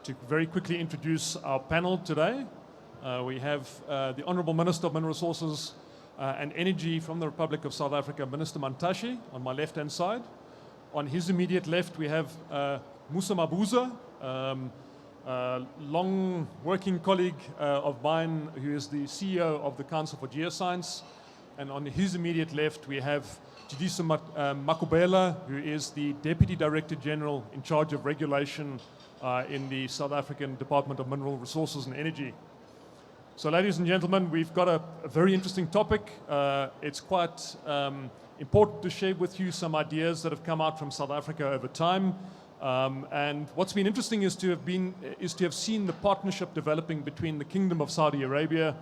to very quickly introduce our panel today. We have the Honourable Minister of Mineral Resources and Energy from the Republic of South Africa, Minister Mantashe, on my left-hand side. On his immediate left, we have Musa Mabuza, long working colleague of mine, who is the CEO of the Council for Geoscience. And on his immediate left, we have Jidiso Makubela, who is the Deputy Director General in charge of regulation in the South African Department of Mineral Resources and Energy. So, ladies and gentlemen, we've got a very interesting topic. It's quite important to share with you some ideas that have come out from South Africa over time. And what's been interesting is to have seen the partnership developing between the Kingdom of Saudi Arabia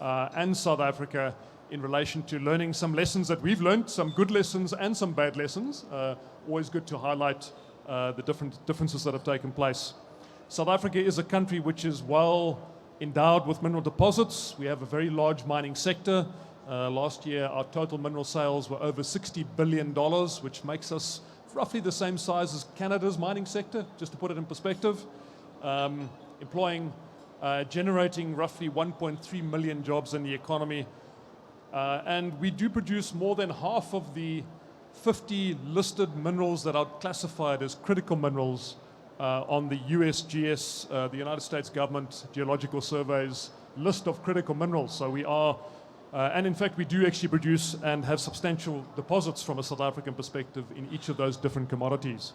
and South Africa in relation to learning some lessons that we've learned, some good lessons and some bad lessons. Always good to highlight the differences that have taken place. South Africa is a country which is well endowed with mineral deposits. We have a very large mining sector. Last year, our total mineral sales were over $60 billion, which makes us roughly the same size as Canada's mining sector, just to put it in perspective, generating roughly 1.3 million jobs in the economy. And we do produce more than half of the 50 listed minerals that are classified as critical minerals on the USGS, the United States Government Geological Survey's list of critical minerals. So we are, and in fact we do actually produce and have substantial deposits from a South African perspective in each of those different commodities.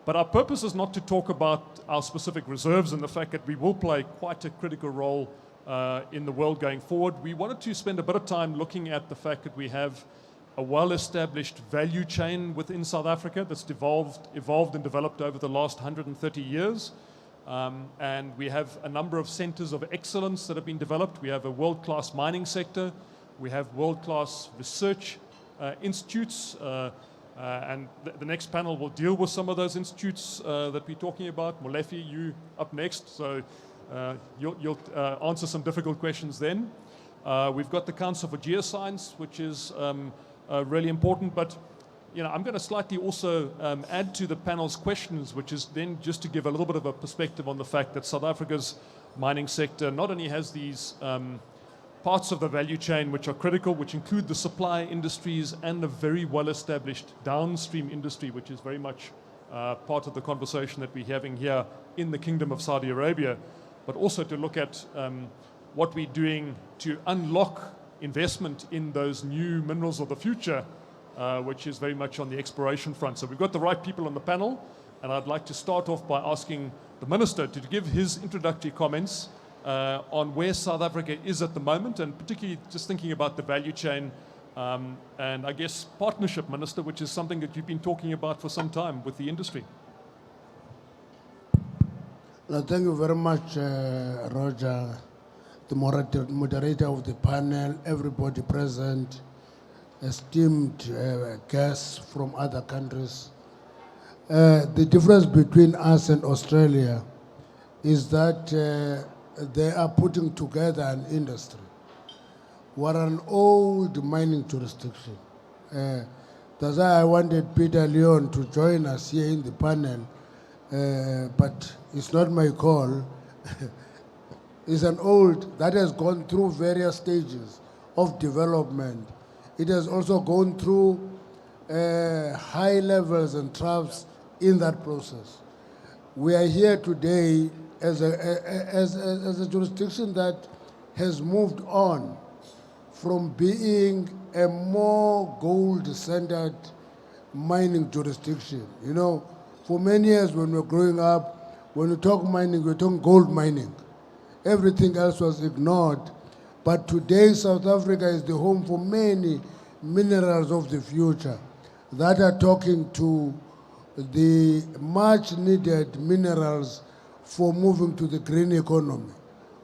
But our purpose is not to talk about our specific reserves and the fact that we will play quite a critical role in the world going forward. We wanted to spend a bit of time looking at the fact that we have a well-established value chain within South Africa that's evolved and developed over the last 130 years. And we have a number of centers of excellence that have been developed. We have a world-class mining sector. We have world-class research institutes. And the next panel will deal with some of those institutes that we're talking about. Molefi, you up next. So you'll answer some difficult questions then. We've got the Council for Geoscience, which is really important. But I'm going to slightly also add to the panel's questions, which is then just to give a little bit of a perspective on the fact that South Africa's mining sector not only has these parts of the value chain which are critical, which include the supply industries and a very well-established downstream industry, which is very much part of the conversation that we're having here in the Kingdom of Saudi Arabia, but also to look at what we're doing to unlock investment in those new minerals of the future, which is very much on the exploration front. So we've got the right people on the panel, and I'd like to start off by asking the Minister to give his introductory comments on where South Africa is at the moment, and particularly just thinking about the value chain and I guess partnership, Minister, which is something that you've been talking about for some time with the industry. Thank you very much, Roger, the moderator of the panel, everybody present, esteemed guests from other countries. The difference between us and Australia is that they are putting together an industry. We're an old mining jurisdiction. That's why I wanted Peter Leon to join us here in the panel, but it's not my call. It's an old that has gone through various stages of development. It has also gone through high levels and troughs in that process. We are here today as a jurisdiction that has moved on from being a more gold-centered mining jurisdiction. For many years when we were growing up, when we talk mining, we're talking gold mining. Everything else was ignored. But today, South Africa is the home for many minerals of the future that are talking to the much-needed minerals for moving to the green economy.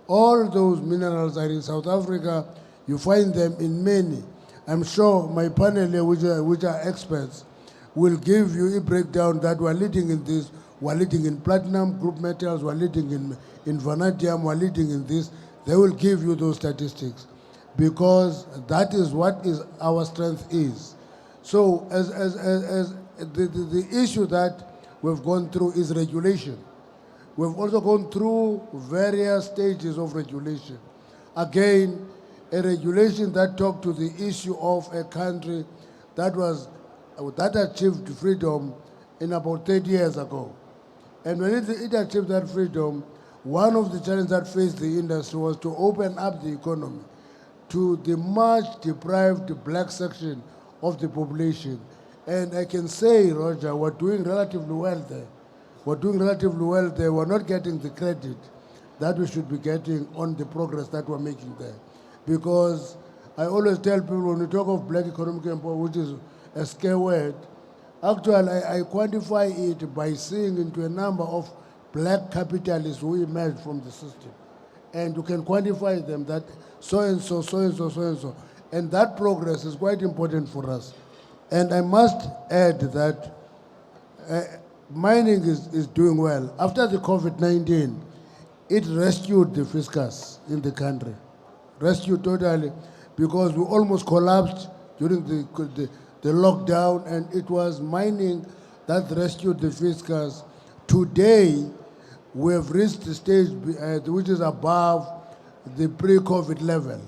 All those minerals are in South Africa. You find them in many. I'm sure my panel here, which are experts, will give you a breakdown that we're leading in this. We're leading in platinum group metals. We're leading in vanadium. We're leading in this. They will give you those statistics because that is what our strength is. So as the issue that we've gone through is regulation. We've also gone through various stages of regulation. Again, a regulation that talked to the issue of a country that achieved freedom in about 30 years ago. And when it achieved that freedom, one of the challenges that faced the industry was to open up the economy to the much deprived black section of the population. And I can say, Roger, we're doing relatively well there. We're doing relatively well there. We're not getting the credit that we should be getting on the progress that we're making there. Because I always tell people when we talk of black economic empowerment, which is a scare word, actually I quantify it by seeing into a number of black capitalists who emerged from the system. And you can quantify them that so and so, so and so, so and so. And that progress is quite important for us. And I must add that mining is doing well. After the COVID-19, it rescued the fiscus in the country. Rescued totally, because we almost collapsed during the lockdown, and it was mining that rescued the fiscus. Today, we have reached the stage which is above the pre-COVID level.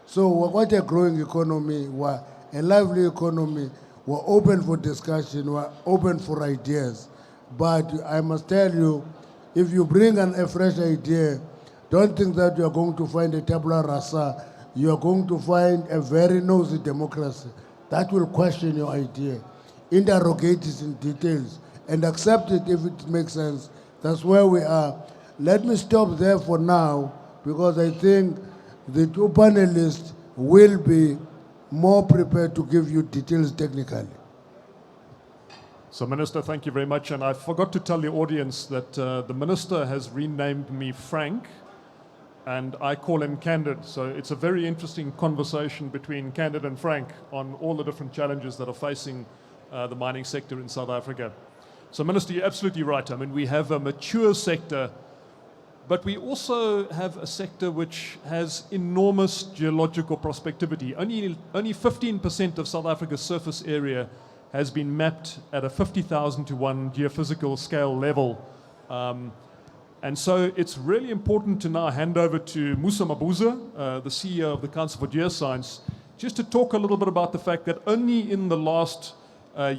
So we're quite a growing economy, we're a lively economy, we're open for discussion, we're open for ideas. But I must tell you, if you bring a fresh idea, don't think that you are going to find a tabula rasa. You are going to find a very nosy democracy that will question your idea, interrogate it in details, and accept it if it makes sense. That's where we are. Let me stop there for now, because I think the two panelists will be more prepared to give you details technically. So, Minister, thank you very much. And I forgot to tell the audience that the Minister has renamed me Frank, and I call him Candid. So it's a very interesting conversation between Candid and Frank on all the different challenges that are facing the mining sector in South Africa. So, Minister, you're absolutely right. I mean, we have a mature sector, but we also have a sector which has enormous geological prospectivity. Only 15% of South Africa's surface area has been mapped at a 50,000 to 1 geophysical scale level. And so it's really important to now hand over to Musa Mabuza, the CEO of the Council for Geoscience, just to talk a little bit about the fact that only in the last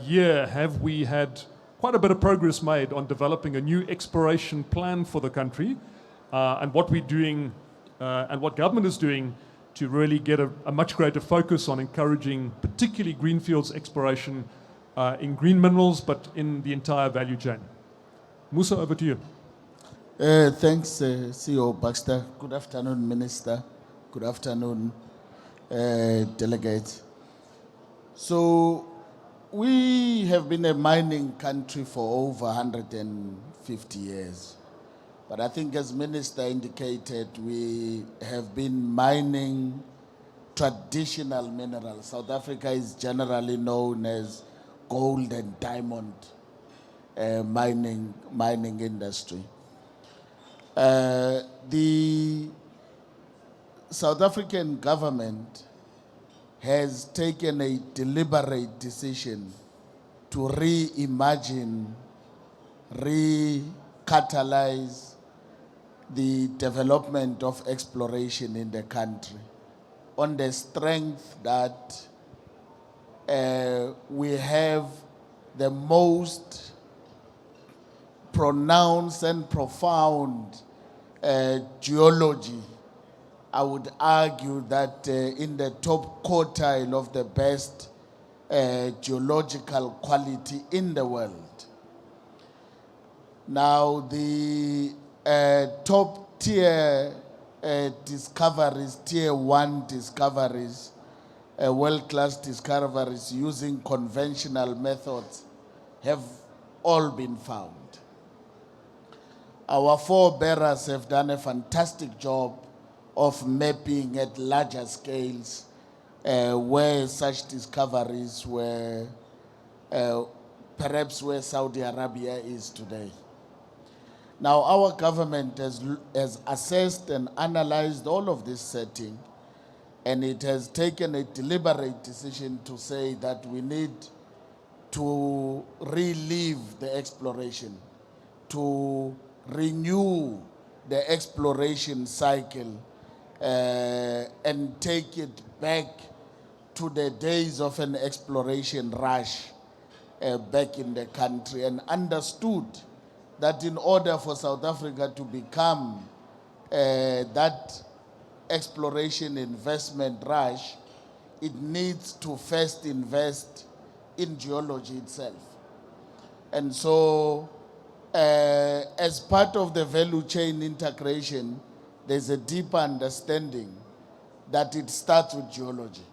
year have we had quite a bit of progress made on developing a new exploration plan for the country, and what we're doing and what government is doing to really get a much greater focus on encouraging particularly greenfields exploration in green minerals, but in the entire value chain. Musa, over to you. Thanks, CEO Baxter. Good afternoon, Minister. Good afternoon, delegates. So we have been a mining country for over 150 years. But I think, as Minister indicated, we have been mining traditional minerals. South Africa is generally known as gold and diamond mining industry. The South African government has taken a deliberate decision to reimagine, recatalyze the development of exploration in the country on the strength that we have the most pronounced and profound geology. I would argue that in the top quartile of the best geological quality in the world. Now, the top tier discoveries, tier 1 discoveries, world-class discoveries using conventional methods have all been found. Our forebearers have done a fantastic job of mapping at larger scales where such discoveries were, perhaps where Saudi Arabia is today. Now, our government has assessed and analyzed all of this setting, and it has taken a deliberate decision to say that we need to relive the exploration, to renew the exploration cycle and take it back to the days of an exploration rush back in the country, and understood that in order for South Africa to become that exploration investment rush, it needs to first invest in geology itself. And so, as part of the value chain integration, there's a deeper understanding that it starts with geology.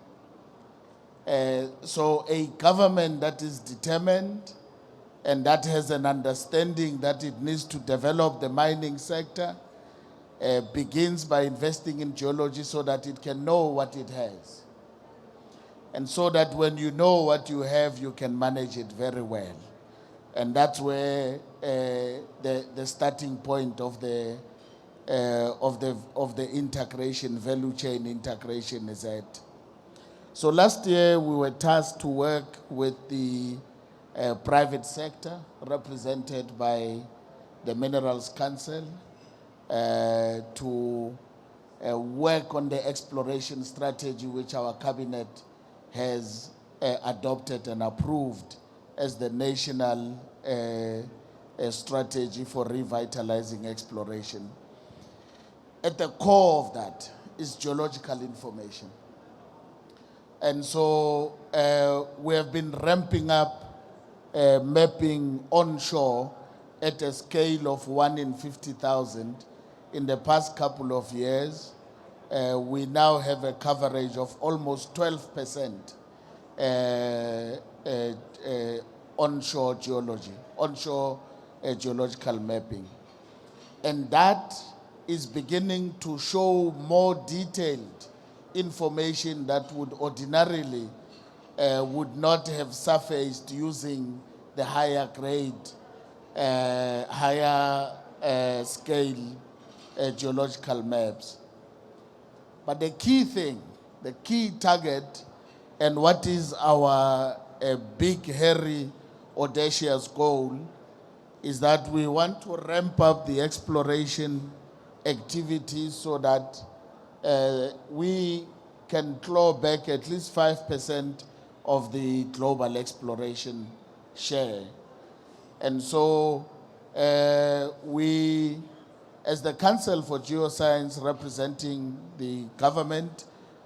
So a government that is determined and that has an understanding that it needs to develop the mining sector begins by investing in geology so that it can know what it has. And so that when you know what you have, you can manage it very well. And that's where the starting point of the integration, value chain integration is at. So last year we were tasked to work with the private sector represented by the Minerals Council to work on the exploration strategy which our cabinet has adopted and approved as the national strategy for revitalizing exploration. At the core of that is geological information. And so we have been ramping up mapping onshore at a scale of 1 in 50,000 in the past couple of years. We now have a coverage of almost 12% onshore geology, onshore geological mapping. And that is beginning to show more detailed information that would ordinarily would not have surfaced using the higher grade, higher scale geological maps. But the key thing, the key target, and what is our big, hairy, audacious goal is that we want to ramp up the exploration activities so that we can claw back at least 5% of the global exploration share. And so we, as the Council for Geoscience representing the government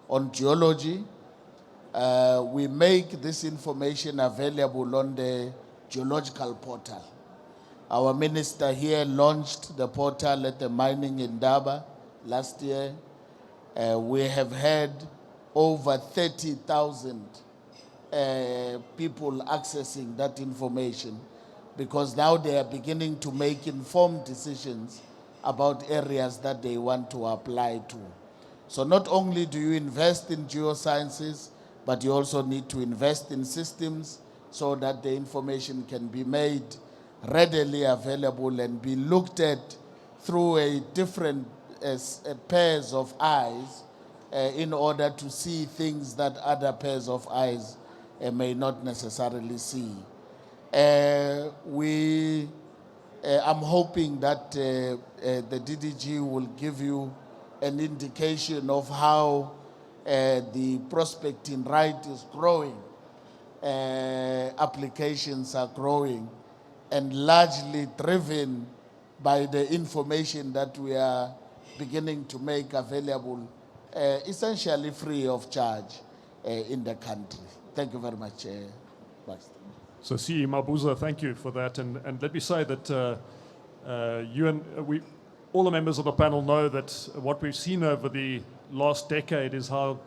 on geology, we make this information available on the geological portal. Our minister here launched the portal at the Mining Indaba last year. We have had over 30,000 people accessing that information because now they are beginning to make informed decisions about areas that they want to apply to. So not only do you invest in geosciences, but you also need to invest in systems so that the information can be made readily available and be looked at through a different pairs of eyes in order to see things that other pairs of eyes may not necessarily see. I'm hoping that the DDG will give you an indication of how the prospecting right is growing, applications are growing, and largely driven by the information that we are beginning to make available, essentially free of charge in the country. Thank you very much, Baxter. So, CE Mabuza, thank you for that. And let me say that you and all the members of the panel know that what we've seen over the last decade is how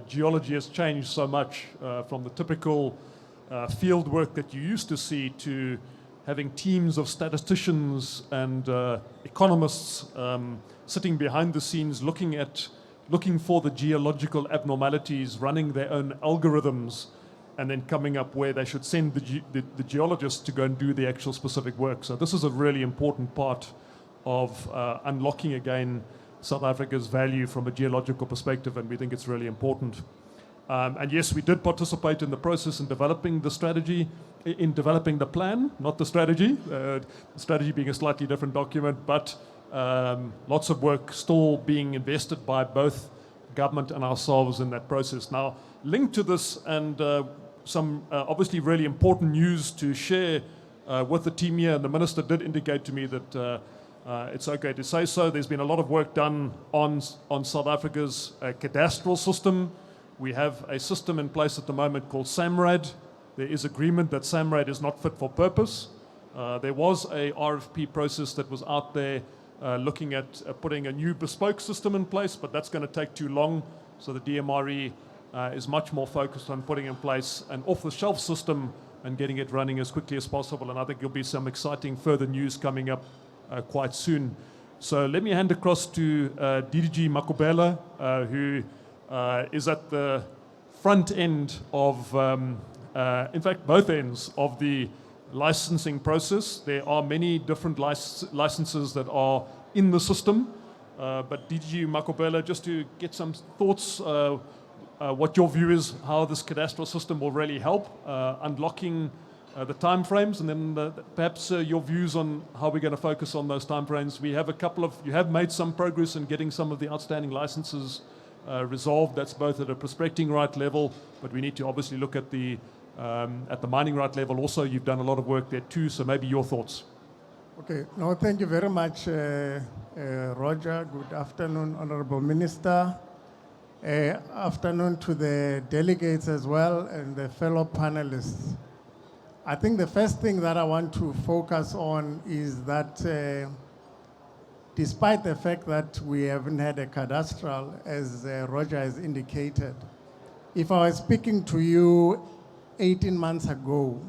geology has changed so much from the typical field work that you used to see to having teams of statisticians and economists sitting behind the scenes looking for the geological abnormalities, running their own algorithms, and then coming up where they should send the geologists to go and do the actual specific work. So this is a really important part of unlocking again South Africa's value from a geological perspective, and we think it's really important. And yes, we did participate in the process in developing the strategy. in developing the plan, not the strategy. The strategy being a slightly different document, but lots of work still being invested by both government and ourselves in that process. Now, linked to this and some obviously really important news to share with the team here, and the Minister did indicate to me that it's okay to say so. There's been a lot of work done on South Africa's cadastral system. We have a system in place at the moment called SAMRAD. There is agreement that SAMRAD is not fit for purpose. There was a RFP process that was out there looking at putting a new bespoke system in place, but that's going to take too long. So the DMRE is much more focused on putting in place an off-the-shelf system and getting it running as quickly as possible. And I think there'll be some exciting further news coming up quite soon. So let me hand across to DDG Makubela, who is at the front end of, in fact, both ends of the licensing process. There are many different licenses that are in the system. But DDG Makubela, just to get some thoughts, what your view is, how this cadastral system will really help unlocking the timeframes, and then perhaps your views on how we're going to focus on those timeframes. We have you have made some progress in getting some of the outstanding licenses resolved. That's both at a prospecting right level, but we need to obviously look at the mining right level also. You've done a lot of work there too, so maybe your thoughts. Okay, no, thank you very much, Roger. Good afternoon, Honorable Minister. Afternoon to the delegates as well and the fellow panelists. I think the first thing that I want to focus on is that despite the fact that we haven't had a cadastral, as Roger has indicated, if I was speaking to you 18 months ago,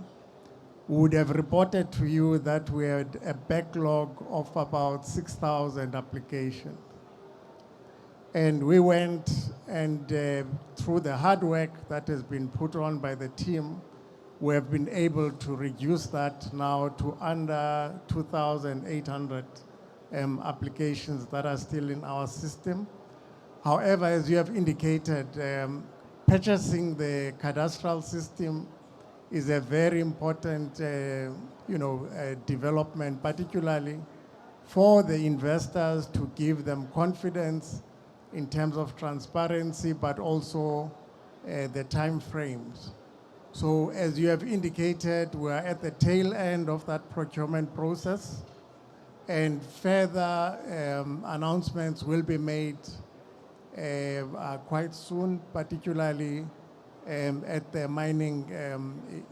we would have reported to you that we had a backlog of about 6,000 applications. And we went and through the hard work that has been put on by the team, we have been able to reduce that now to under 2,800 applications that are still in our system. However, as you have indicated, purchasing the cadastral system is a very important development, particularly for the investors, to give them confidence in terms of transparency, but also the time frames. So as you have indicated, we are at the tail end of that procurement process, and further announcements will be made quite soon, particularly at the mining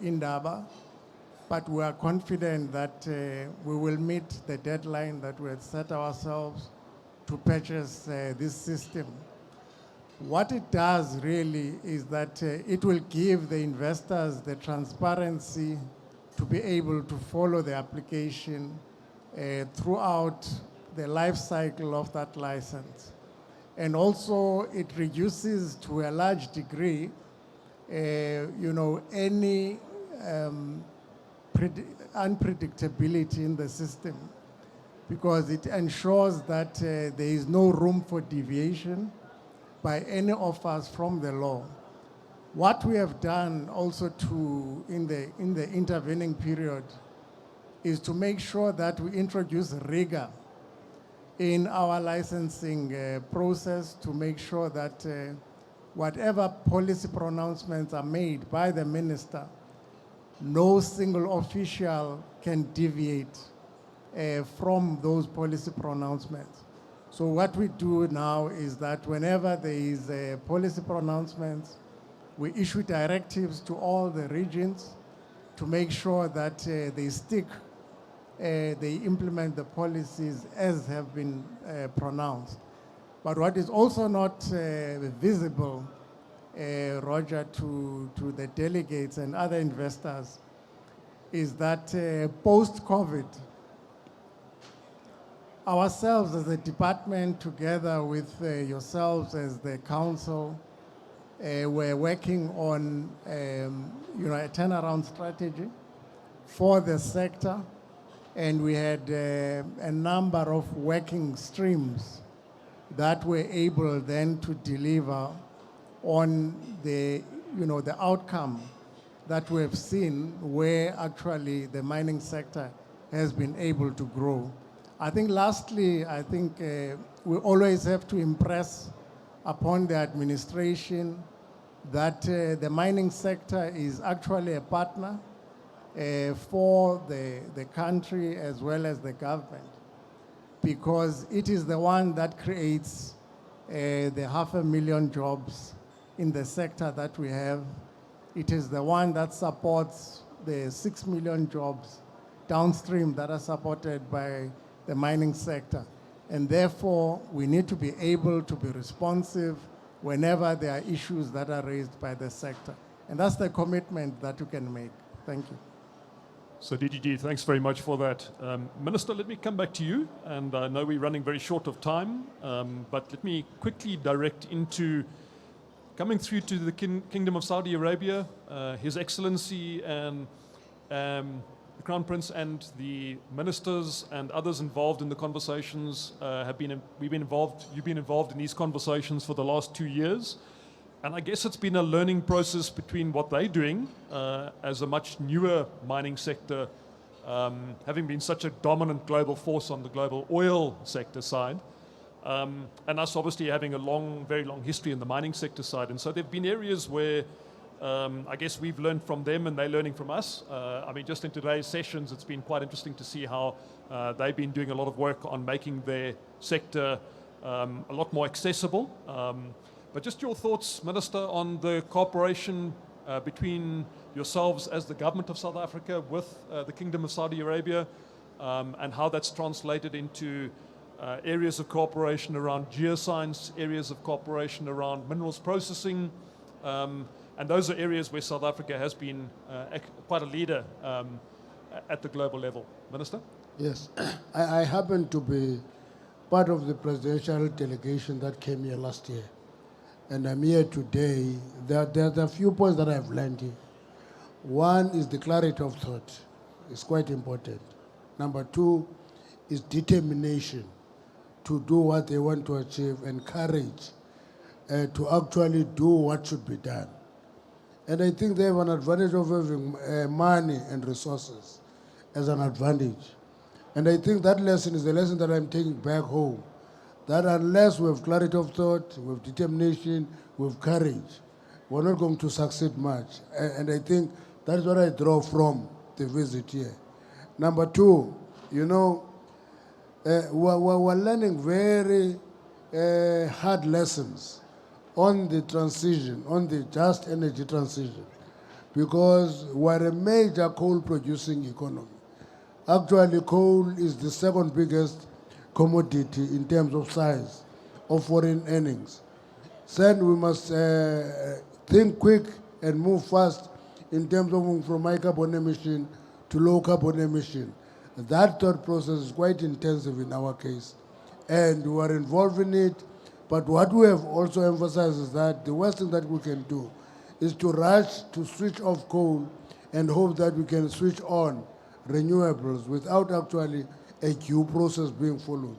Indaba. But we are confident that we will meet the deadline that we had set ourselves to purchase this system. What it does really is that it will give the investors the transparency to be able to follow the application throughout the life cycle of that license. And also it reduces to a large degree any unpredictability in the system, because it ensures that there is no room for deviation by any of us from the law. What we have done also in the intervening period is to make sure that we introduce rigor in our licensing process, to make sure that whatever policy pronouncements are made by the minister, no single official can deviate from those policy pronouncements. So what we do now is that whenever there is a policy pronouncements, we issue directives to all the regions to make sure that they implement the policies as have been pronounced. But what is also not visible, Roger, to the delegates and other investors, is that post-COVID, ourselves as a department, together with yourselves as the council, we're working on a turnaround strategy for the sector, and we had a number of working streams that were able then to deliver on the outcome that we have seen where actually the mining sector has been able to grow. I think lastly, I think we always have to impress upon the administration that the mining sector is actually a partner for the country as well as the government, because it is the one that creates the 500,000 jobs in the sector that we have. It is the one that supports the 6 million jobs downstream that are supported by the mining sector. And therefore, we need to be able to be responsive whenever there are issues that are raised by the sector. And that's the commitment that you can make. Thank you. So DGG, thanks very much for that. Minister, let me come back to you. And I know we're running very short of time, but let me quickly direct into coming through to the Kingdom of Saudi Arabia. His Excellency and the Crown Prince and the ministers and others involved in the conversations you've been involved in these conversations for the last 2 years. And I guess it's been a learning process between what they're doing as a much newer mining sector, having been such a dominant global force on the global oil sector side, and us obviously having a very long history in the mining sector side. And so there have been areas where I guess we've learned from them and they're learning from us. I mean, just in today's sessions, it's been quite interesting to see how they've been doing a lot of work on making their sector a lot more accessible. But just your thoughts, Minister, on the cooperation between yourselves as the government of South Africa with the Kingdom of Saudi Arabia, and how that's translated into areas of cooperation around geoscience, areas of cooperation around minerals processing, and those are areas where South Africa has been quite a leader at the global level. Minister? Yes, I happen to be part of the presidential delegation that came here last year. And I'm here today. There are a few points that I've learned here. One is the clarity of thought. It's quite important. Number two is determination to do what they want to achieve and courage to actually do what should be done. And I think they have an advantage of having money and resources as an advantage. And I think that lesson is the lesson that I'm taking back home. That unless we have clarity of thought, we have determination, we have courage, we're not going to succeed much. And I think that is what I draw from the visit here. Number two, you know, we're learning very hard lessons on the transition, on the just energy transition, because we're a major coal-producing economy. Actually, coal is the second biggest commodity in terms of size of foreign earnings. Then we must think quick and move fast in terms of moving from high carbon emission to low carbon emission. That thought process is quite intensive in our case, and we are involved in it. But what we have also emphasized is that the worst thing that we can do is to rush to switch off coal and hope that we can switch on renewables without actually a due process being followed.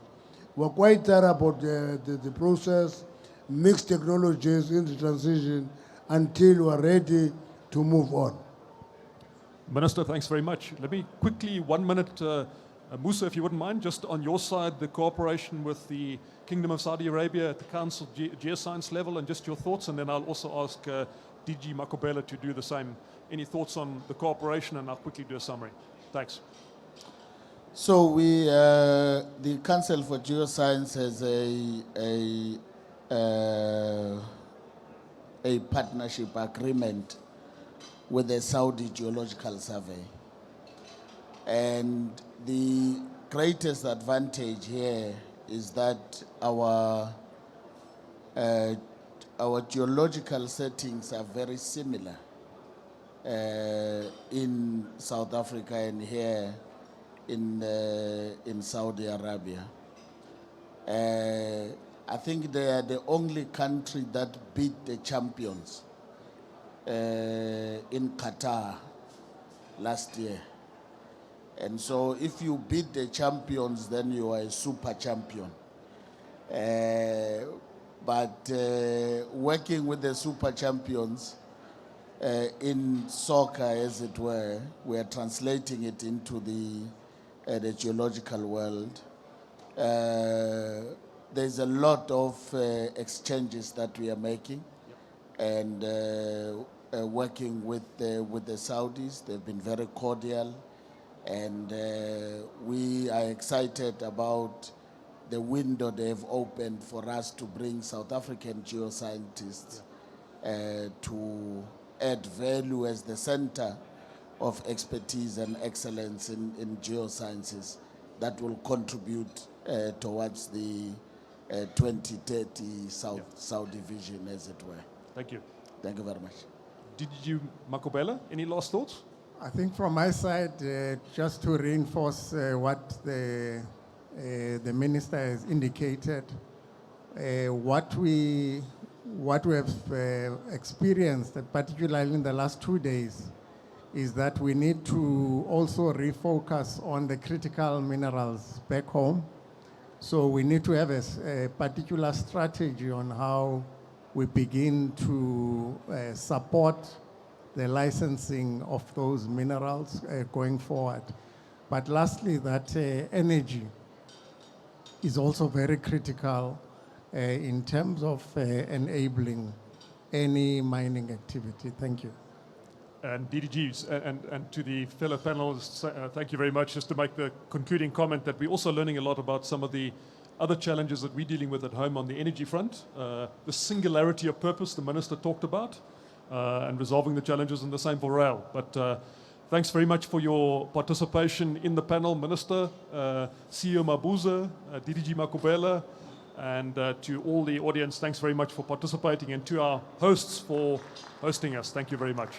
We're quite thorough about the process, mixed technologies in the transition until we're ready to move on. Minister, thanks very much. Let me quickly, 1 minute, Musa, if you wouldn't mind, just on your side, the cooperation with the Kingdom of Saudi Arabia at the Council Geoscience level, and just your thoughts, and then I'll also ask DG Makobela to do the same. Any thoughts on the cooperation, and I'll quickly do a summary. Thanks. So we, the Council for Geoscience has a partnership agreement with the Saudi Geological Survey. And the greatest advantage here is that our geological settings are very similar in South Africa and here in Saudi Arabia. I think they are the only country that beat the champions in Qatar last year. And so if you beat the champions, then you are a super champion. But working with the super champions in soccer, as it were. We are translating it into the geological world. There's a lot of exchanges that we are making, and working with the Saudis. They've been very cordial, and we are excited about the window they've opened for us to bring South African geoscientists to add value as the center of expertise and excellence in geosciences that will contribute towards the 2030 Saudi vision, as it were. Thank you. Thank you very much. DDG Makobela, any last thoughts? I think from my side, just to reinforce what the minister has indicated, what we have experienced, particularly in the last 2 days, is that we need to also refocus on the critical minerals back home. So we need to have a particular strategy on how we begin to support the licensing of those minerals going forward. But lastly, that energy is also very critical in terms of enabling any mining activity. Thank you. And DDGs, and to the fellow panelists, thank you very much. Just to make the concluding comment that we're also learning a lot about some of the other challenges that we're dealing with at home on the energy front. The singularity of purpose the minister talked about, and resolving the challenges, and the same for rail. But thanks very much for your participation in the panel, Minister, CEO Mabuza, DDG Makobela, and to all the audience, thanks very much for participating, and to our hosts for hosting us. Thank you very much.